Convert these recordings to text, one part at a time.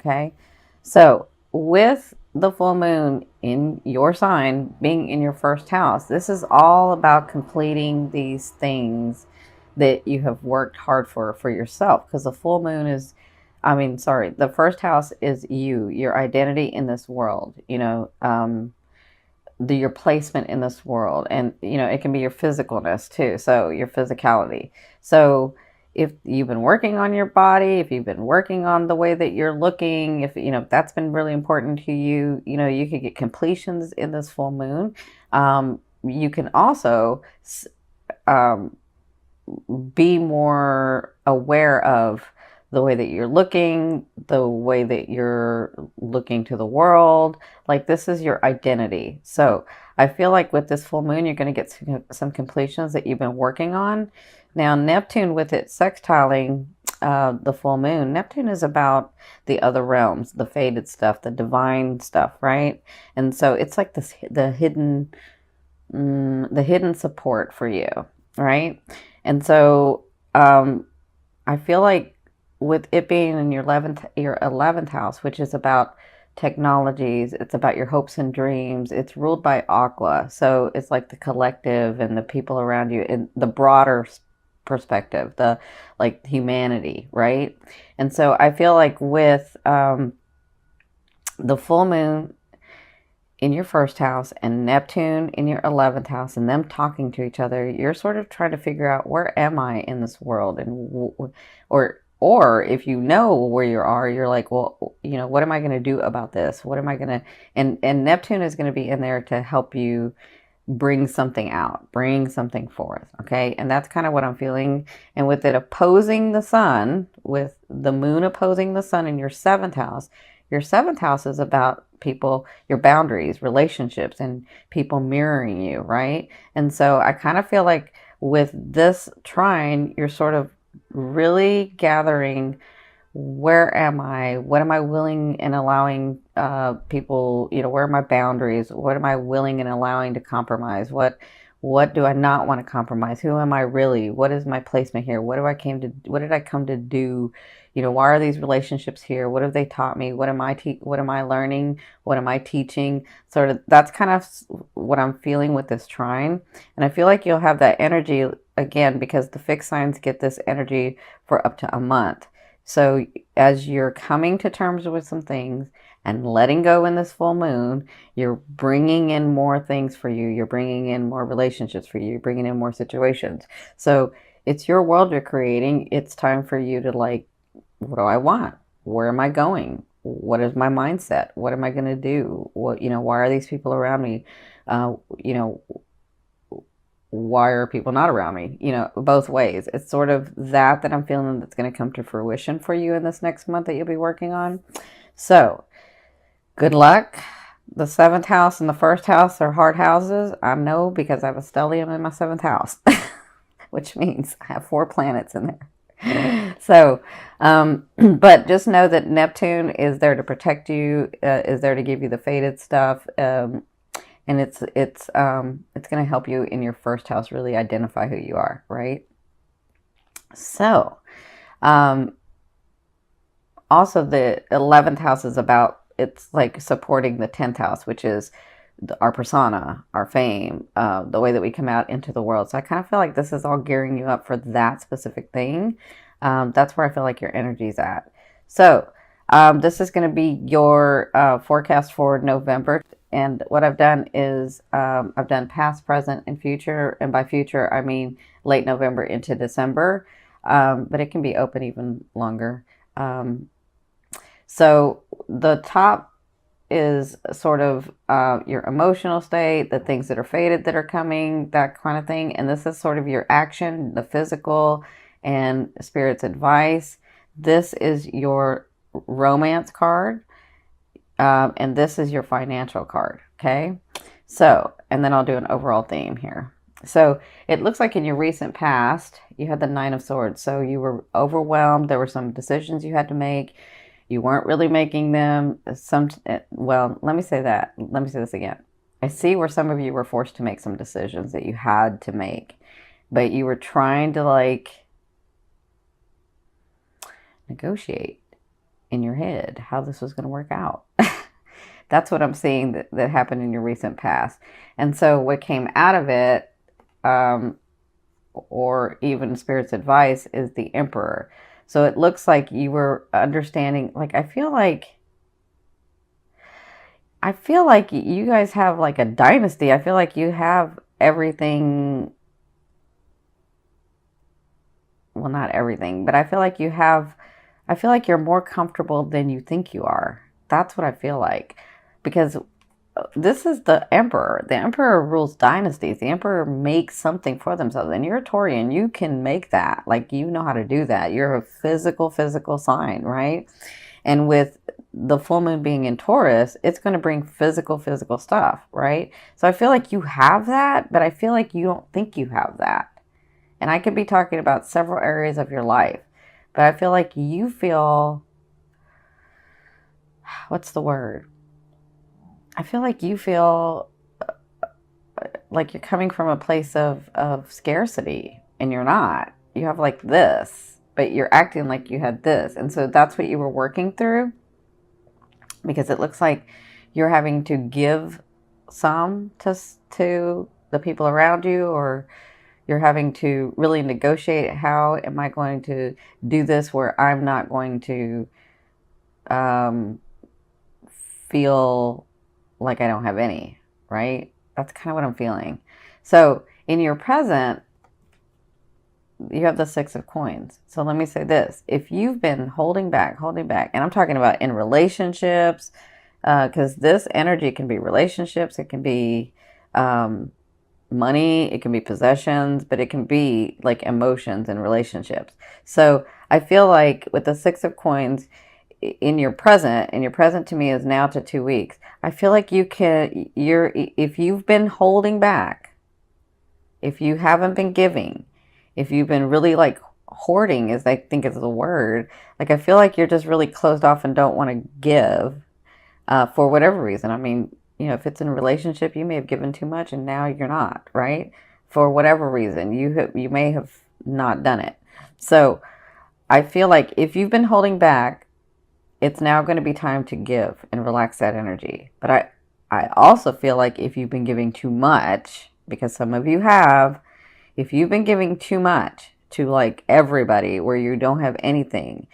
Okay. So with the full moon in your sign being in your first house, this is all about completing these things that you have worked hard for yourself. Because the full moon is, I mean, sorry, the first house is you, your identity in this world, your placement in this world, and it can be your physicalness too, so your physicality. So if you've been working on your body, if you've been working on the way that you're looking, if that's been really important to you, you could get completions in this full moon. You can also um, be more aware of the way that you're looking, the way that you're looking to the world. Like, this is your identity. So I feel like with this full moon, you're going to get some completions that you've been working on. Now, Neptune, with it sextiling the full moon, Neptune is about the other realms, the faded stuff, the divine stuff, right? And so it's like this, the hidden support for you, right? And so I feel like with it being in your 11th house, which is about technologies, it's about your hopes and dreams. It's ruled by Aqua, so it's like the collective and the people around you in the broader perspective, the like humanity, right? And so I feel like with the full moon in your first house and Neptune in your 11th house and them talking to each other, you're sort of trying to figure out, where am I in this world? And or if you know where you are, you're like, well, what am I going to do about this? What am I going to, and Neptune is going to be in there to help you bring something out, bring something forth. Okay. And that's kind of what I'm feeling. And with it opposing the sun, with the moon opposing the sun in your seventh house is about people, your boundaries, relationships, and people mirroring you, right? And so I kind of feel like with this trine, you're sort of really gathering, where am I? What am I willing and allowing people, where are my boundaries? What am I willing and allowing to compromise? What do I not want to compromise? Who am I really? What is my placement here? What did I come to do? Why are these relationships here? What have they taught me? What am I learning? What am I teaching? Sort of, that's kind of what I'm feeling with this trine. And I feel like you'll have that energy again, because the fixed signs get this energy for up to a month. So as you're coming to terms with some things and letting go in this full moon, you're bringing in more things for you. You're bringing in more relationships for you. You're bringing in more situations. So it's your world you're creating. It's time for you to, like, what do I want? Where am I going? What is my mindset? What am I going to do? Why are these people around me? Uh, you know, why are people not around me? Both ways. It's sort of that I'm feeling that's going to come to fruition for you in this next month that you'll be working on. So good luck. The 7th house and the 1st house are hard houses. I know, because I have a stellium in my 7th house, which means I have 4 planets in there. So, but just know that Neptune is there to protect you, is there to give you the faded stuff. And it's going to help you in your 1st house really identify who you are, right? So, also the 11th house is about, it's like supporting the 10th house, which is our persona, our fame, the way that we come out into the world. So I kind of feel like this is all gearing you up for that specific thing. That's where I feel like your energy's at. So this is going to be your forecast for November. And what I've done is I've done past, present, and future. And by future, I mean late November into December. But it can be open even longer. So the top is sort of your emotional state, the things that are faded that are coming, that kind of thing. And this is sort of your action, the physical, and spirit's advice. This is your romance card. And this is your financial card. Okay. So, and then I'll do an overall theme here. So it looks like in your recent past, you had the 9 of Swords. So you were overwhelmed. There were some decisions you had to make. You weren't really making them. Well, let me say that. Let me say this again. I see where some of you were forced to make some decisions that you had to make, but you were trying to, like, negotiate in your head how this was going to work out. That's what I'm seeing that happened in your recent past. And so what came out of it, or even Spirit's advice, is the Emperor. So it looks like you were understanding, like, I feel like you guys have like a dynasty. I feel like you have everything. Well, not everything, but I feel like I feel like you're more comfortable than you think you are. That's what I feel like. Because this is the Emperor. The Emperor rules dynasties. The Emperor makes something for themselves. And you're a Taurian. You can make that. Like, you know how to do that. You're a physical sign, right? And with the full moon being in Taurus, it's going to bring physical stuff, right? So I feel like you have that, but I feel like you don't think you have that. And I could be talking about several areas of your life, but I feel like you feel, what's the word? I feel like you feel like you're coming from a place of scarcity, and you're not. You have like this, but you're acting like you had this. And so that's what you were working through, because it looks like you're having to give some to the people around you, or you're having to really negotiate how am I going to do this where I'm not going to feel like I don't have any, right? That's kind of what I'm feeling. So in your present, you have the Six of Coins. So let me say this. If you've been holding back, and I'm talking about in relationships, because this energy can be relationships, it can be money, it can be possessions, but it can be like emotions and relationships. So I feel like with the Six of Coins in your present, and your present to me is now to 2 weeks, I feel like if you've been holding back, if you haven't been giving, if you've been really like hoarding, as I think is the word, like I feel like you're just really closed off and don't want to give for whatever reason. I mean, you know, if it's in a relationship, you may have given too much and now you're not, right? For whatever reason, you may have not done it. So I feel like if you've been holding back, it's now going to be time to give and relax that energy. But I also feel like if you've been giving too much, because some of you have, if you've been giving too much to like everybody where you don't have anything,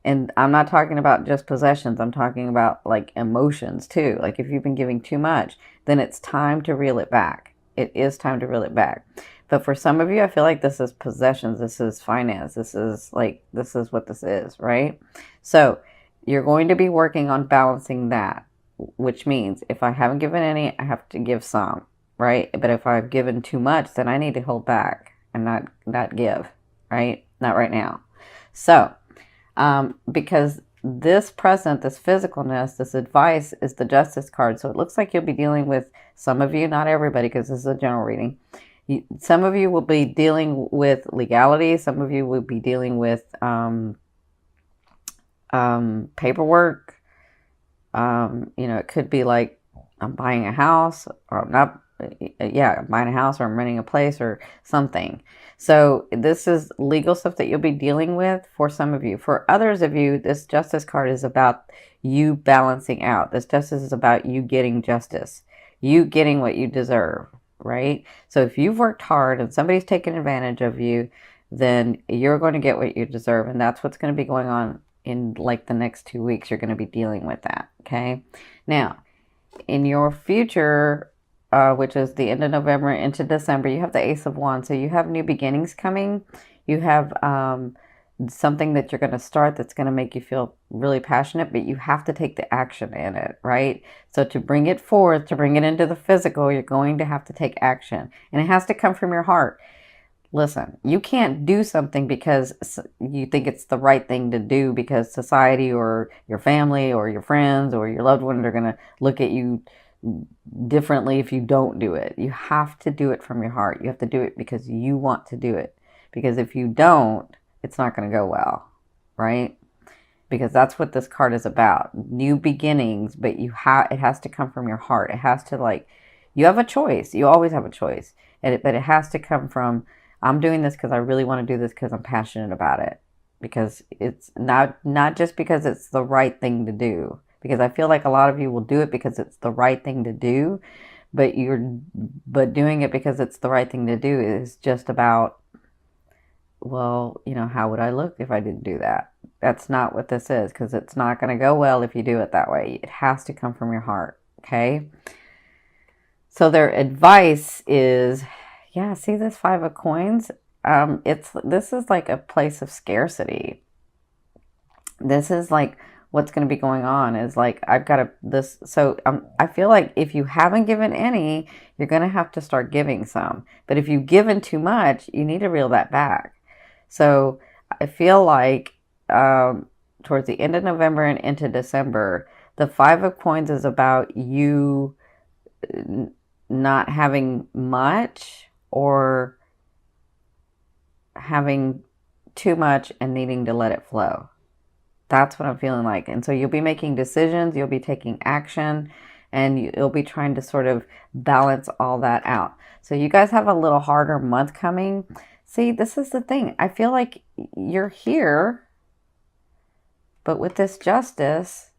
and I'm not talking about just possessions, I'm talking about like emotions too. Like if you've been giving too much, then it's time to reel it back. It is time to reel it back. But for some of you, I feel like this is possessions, this is finance, this is what this is, right? So you're going to be working on balancing that, which means if I haven't given any, I have to give some, right? But if I've given too much, then I need to hold back and not give, right? Not right now. So, because this present, this physicalness, this advice is the Justice card. So it looks like you'll be dealing with, some of you, not everybody, because this is a general reading. Some of you will be dealing with legality. Some of you will be dealing with paperwork. You know, it could be like I'm buying a house, or I'm not, I'm buying a house, or I'm renting a place or something. So this is legal stuff that you'll be dealing with for some of you. For others of you, this Justice card is about you balancing out. This Justice is about you getting justice, you getting what you deserve, right? So if you've worked hard and somebody's taken advantage of you, then you're going to get what you deserve. And that's what's going to be going on in like the next 2 weeks. You're going to be dealing with that, okay? Now, in your future, which is the end of November into December, you have the Ace of Wands. So you have new beginnings coming. You have something that you're going to start that's going to make you feel really passionate, but you have to take the action in it, right? So to bring it forth, to bring it into the physical, you're going to have to take action. And it has to come from your heart. Listen, you can't do something because you think it's the right thing to do because society or your family or your friends or your loved ones are going to look at you differently if you don't do it. You have to do it from your heart. You have to do it because you want to do it. Because if you don't, it's not going to go well, right? Because that's what this card is about. New beginnings, but it has to come from your heart. It has to you have a choice. You always have a choice. But it has to come from, I'm doing this because I really want to do this because I'm passionate about it. because it's not just because it's the right thing to do. Because I feel like a lot of you will do it because it's the right thing to do, but doing it because it's the right thing to do is just about, well, how would I look if I didn't do that? That's not what this is, because it's not going to go well if you do it that way. It has to come from your heart, okay? So their advice is, yeah, see this 5 of coins? This is like a place of scarcity. This is like what's going to be going on is like, I've got this. So I feel like if you haven't given any, you're going to have to start giving some. But if you've given too much, you need to reel that back. So I feel like towards the end of November and into December, the 5 of coins is about you not having much or having too much and needing to let it flow. That's what I'm feeling like. And so you'll be making decisions, you'll be taking action, and you'll be trying to sort of balance all that out. So you guys have a little harder month coming. See, this is the thing. I feel like you're here, but with this justice,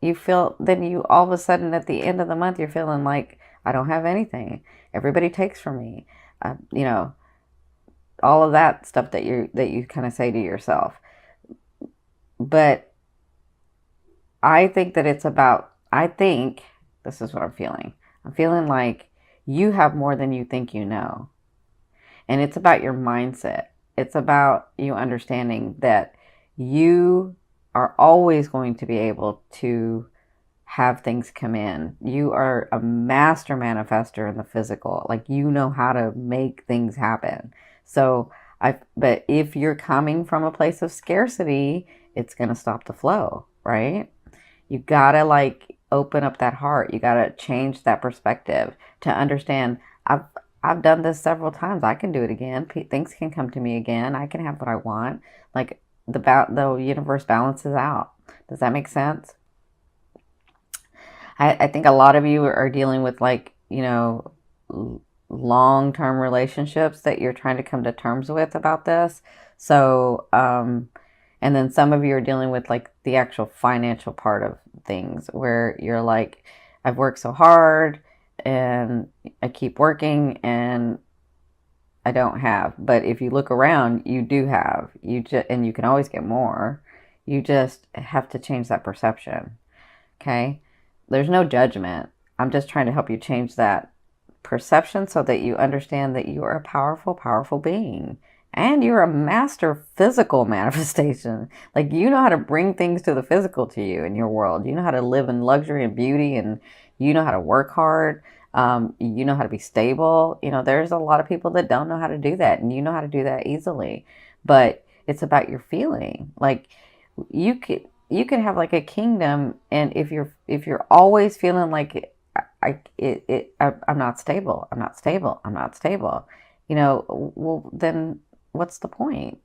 then you all of a sudden at the end of the month, you're feeling like, I don't have anything. Everybody takes from me. All of that stuff that you kind of say to yourself. But I think that this is what I'm feeling. I'm feeling like you have more than you think you know. And it's about your mindset. It's about you understanding that you are always going to be able to have things come in. You are a master manifester in the physical. Like, you know how to make things happen. So but if you're coming from a place of scarcity, it's going to stop the flow, right? You got to like open up that heart. You got to change that perspective to understand, I've done this several times. I can do it again. Things can come to me again. I can have what I want. Like, the universe balances out. Does that make sense? I think a lot of you are dealing with like, long-term relationships that you're trying to come to terms with about this. So, and then some of you are dealing with like the actual financial part of things where you're like, I've worked so hard and I keep working and I don't have. But if you look around, you do have. And you can always get more. You just have to change that perception. Okay? There's no judgment. I'm just trying to help you change that perception so that you understand that you are a powerful, powerful being. And you're a master physical manifestation. Like, you know how to bring things to the physical to you in your world. You know how to live in luxury and beauty, and you know how to work hard. You know how to be stable. There's a lot of people that don't know how to do that, and you know how to do that easily. But it's about your feeling. Like, you could have like a kingdom, and if you're always feeling like I'm not stable, I'm not stable, I'm not stable, well, then what's the point?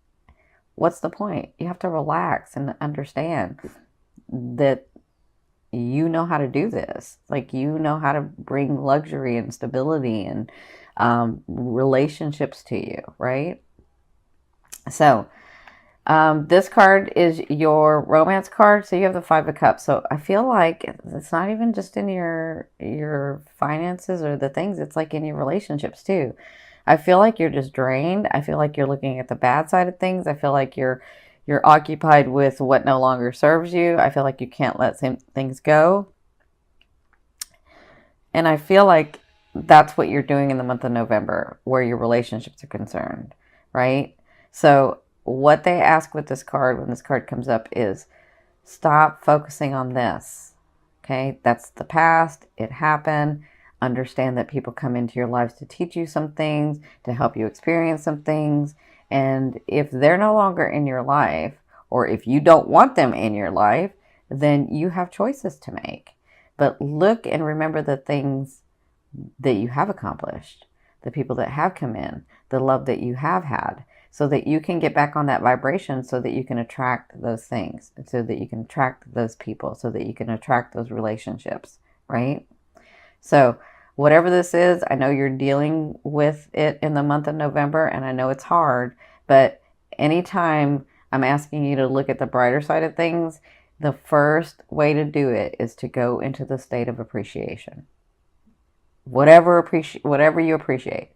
What's the point? You have to relax and understand that you know how to do this. Like, you know how to bring luxury and stability and relationships to you, right? So this card is your romance card. So you have the 5 of Cups. So I feel like it's not even just in your finances or the things. It's like in your relationships too. I feel like you're just drained. I feel like you're looking at the bad side of things. I feel like you're occupied with what no longer serves you. I feel like you can't let things go. And I feel like that's what you're doing in the month of November, where your relationships are concerned, right? So what they ask with this card, when this card comes up, is stop focusing on this. Okay, that's the past. It happened. Understand that people come into your lives to teach you some things, to help you experience some things. And if they're no longer in your life, or if you don't want them in your life, then you have choices to make. But look and remember the things that you have accomplished, the people that have come in, the love that you have had, so that you can get back on that vibration, so that you can attract those things, so that you can attract those people, so that you can attract those relationships, right? So whatever this is, I know you're dealing with it in the month of November, and I know it's hard, but anytime I'm asking you to look at the brighter side of things. The first way to do it is to go into the state of appreciation. Whatever you appreciate.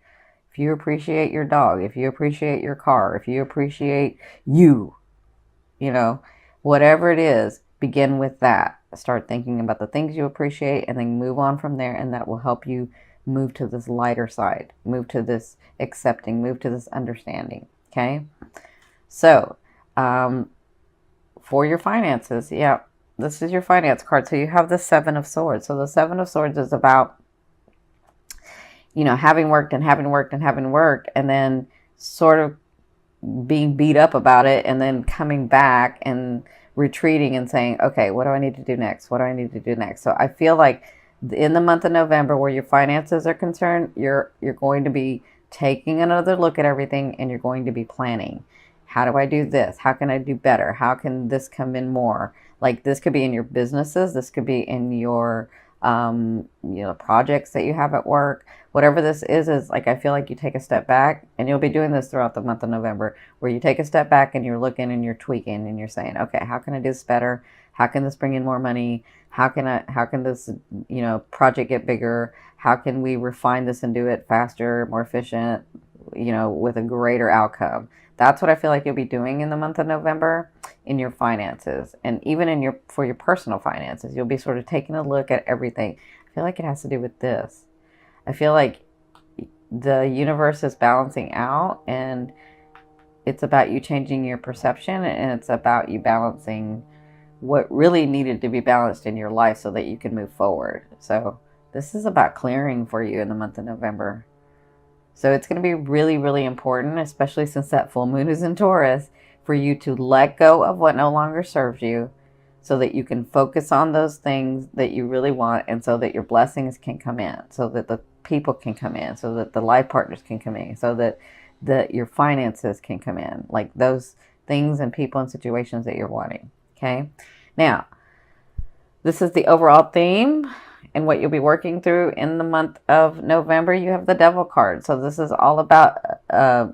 If you appreciate your dog, if you appreciate your car, if you appreciate you, you know, whatever it is, begin with that. Start thinking about the things you appreciate and then move on from there, and that will help you move to this lighter side, move to this accepting, move to this understanding. Okay? So, for your finances, yeah, this is your finance card. So you have the Seven of Swords. So the Seven of Swords is about, having worked and having worked and having worked, and then sort of being beat up about it, and then coming back and retreating and saying, okay, what do I need to do next? What do I need to do next? So I feel like in the month of November, where your finances are concerned, you're going to be taking another look at everything, and you're going to be planning. How do I do this? How can I do better? How can this come in more? Like, this could be in your businesses. This could be in your, projects that you have at work. Whatever this is like, I feel like you take a step back, and you'll be doing this throughout the month of November, where you take a step back and you're looking and you're tweaking and you're saying, okay, how can I do this better? How can this bring in more money? How can this, project get bigger? How can we refine this and do it faster, more efficient, with a greater outcome? That's what I feel like you'll be doing in the month of November in your finances, and even for your personal finances. You'll be sort of taking a look at everything. I feel like it has to do with this. I feel like the universe is balancing out, and it's about you changing your perception, and it's about you balancing what really needed to be balanced in your life so that you can move forward. So this is about clearing for you in the month of November. So it's going to be really, really important, especially since that full moon is in Taurus, for you to let go of what no longer serves you, so that you can focus on those things that you really want, and so that your blessings can come in, so that the people can come in, so that the life partners can come in, so that your finances can come in, like those things and people and situations that you're wanting. Okay? Now, this is the overall theme and what you'll be working through in the month of November. You have the Devil card. So this is all about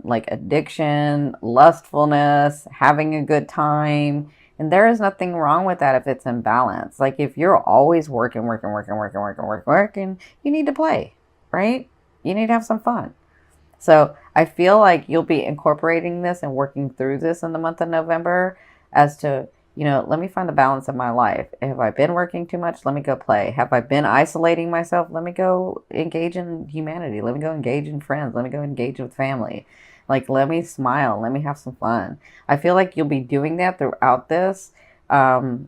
like addiction, lustfulness, having a good time. And there is nothing wrong with that if it's in balance. Like, if you're always working, you need to play, right? You need to have some fun. So I feel like you'll be incorporating this and working through this in the month of November as to, let me find the balance in my life. Have I been working too much? Let me go play. Have I been isolating myself? Let me go engage in humanity. Let me go engage in friends. Let me go engage with family. Like, let me smile. Let me have some fun. I feel like you'll be doing that throughout this, the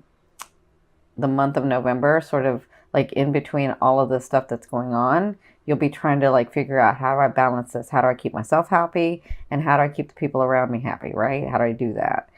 month of November, sort of like in between all of the stuff that's going on. You'll be trying to like figure out, how do I balance this? How do I keep myself happy? And how do I keep the people around me happy, right? How do I do that?